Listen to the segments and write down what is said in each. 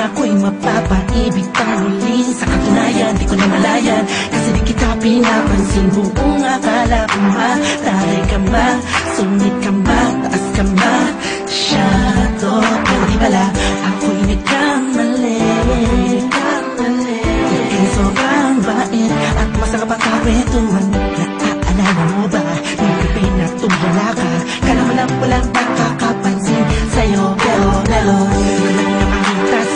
Ako'y mapapaibig pang muli. Sa katunayan, di ko na malayan, kasi di kita pinapansin. Buong akala ko mataray ka ba, sungit ka ba, taas ka ba, shadow. Pero di pala, ako'y nagkamali. Ika'y sobrang bait at masarap ang kawetuhan. Naaalala mo ba, nung pipin na tumula ka, kala mo lang walang nakakapansin sa'yo. Pero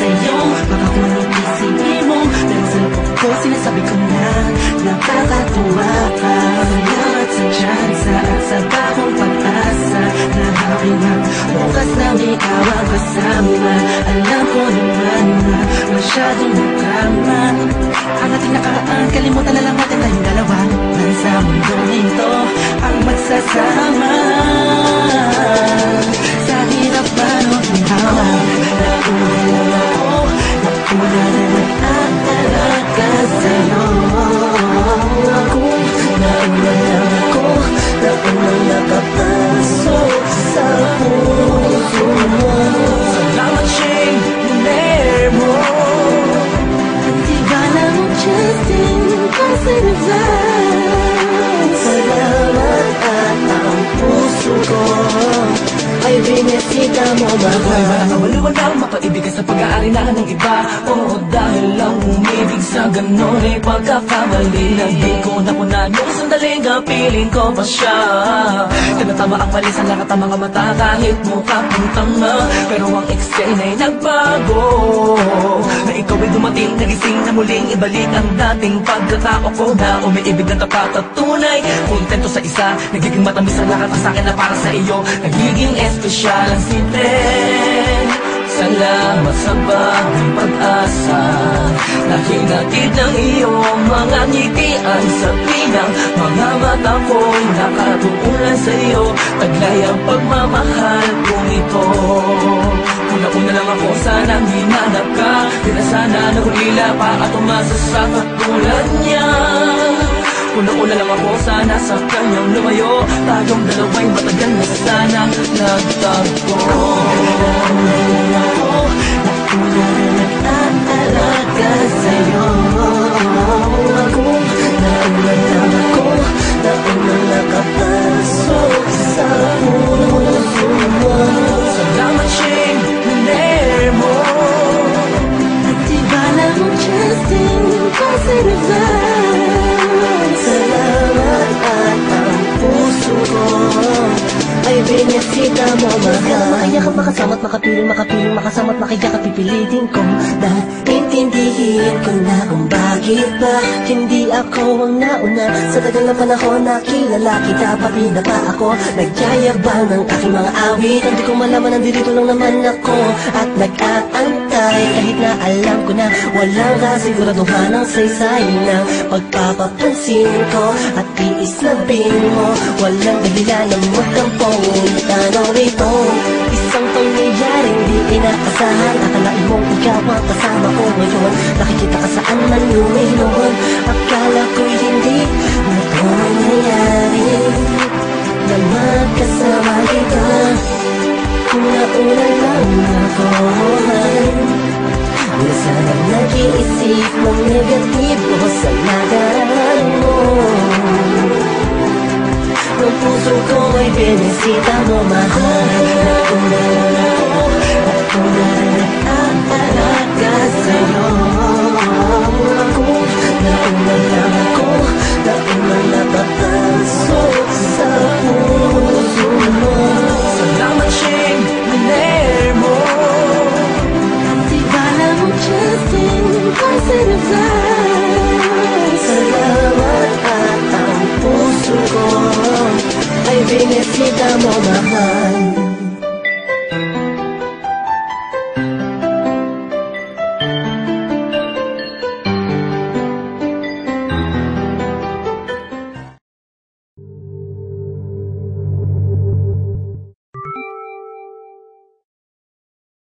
sa'yo, baka kung anong isipin mo, pero sa loob ko sinasabi ko na nakakatuwa ka. Salamat sa tsansa at sa bagong pag-asa na hawin ang bukas na ikaw ang kasama. Alam ko naman na masyadong nakama ang ating nakaraan, kalimutan na lang natin tayong dalawa na sa mundong ito ang magsasama. Sa hirap man o ginhawa, una na nag-aalaga sa'yo. Nauna lang ako, naunang nakapasok sa puso mo. Salamat, Shane, nilay mo. Di ba lang Justin, kasi naglaan. Salamat at ang puso ko ay binisita mo, mahal. Walang ang mapaibig sa pag-aari na ng iba. Oo, dahil lang umibig sa ganon ay pagkakamali. Naging ko na po na nung sandaling piling ko pa siya. Tinatama ang mali sa lahat ng mga mata kahit mukha pong tanga. Pero ang eksena ay nagbago, na ikaw ay dumating, nagising na muling ibalik ang dating pagkatao ko na umiibig ng tapat at tunay. Kontento sa isa, nagiging matamis ang lahat ang sakin na para sa iyo. Nagiging espesyal ang simple. Salamat sa bagong pag-asa na hinatid ng iyong mga ngitian sa pinang mga mata ko'y nakatuunan sa iyo. Taglay ang pagmamahal kong ito. Una-una lang ako, sanang hinanap ka. Di na sana nahulila pa at umasa sa katulad niya. Una-una lang ako, sana sa kanyang lumayo. Tayong dalawa'y matagal na sana nagtagpo. Nauna na nag-aalaga sa'yo. Nauna lang ako, naunang nakapasok sa puso mo. Salamat, Shane, nilay mo. At di ba lang Justin, kasi naglaan. Salamat at ang puso ko ay binisita mo, mahal. Makaiyak at makasama't makapiling, makasama't makaiyak at pipilitin ko. Dahil intindihin ko na kung bakit ba hindi ako ang nauna. Sa tagal na panahon na kilala kita, pati na pa ako nagyayabang ng aking mga awit. Hindi ko malaman, nandito lang naman ako at nag-aantay. Kahit na alam ko na walang kasiguraduhan ang saysay ng pagpapapansin ko at tiis na mo. Walang dahilan ng magkampong tanong rito. Isang pangyayaring di inaasahan. Akalain mong ikaw ang kasama ko ngayon. Nakikita ka saan man lumiluhon. Akala ko'y hindi na ito mangyayari na magkasama kita. Una-una lang ako na sanang nag-iisip ng negatibo sa nakaraan mo. Ang puso ko ay binisita mo, mahal. Nauna lang ako, nauna na nag-aalaga sa'yo. Nauna lang ako, nauna napapasok sa puso mo. Salamat, Shane, nilay mo. At di ba lang Justin, kasi naglaan. Salamat at ang puso ko ay binisita mo, mahal.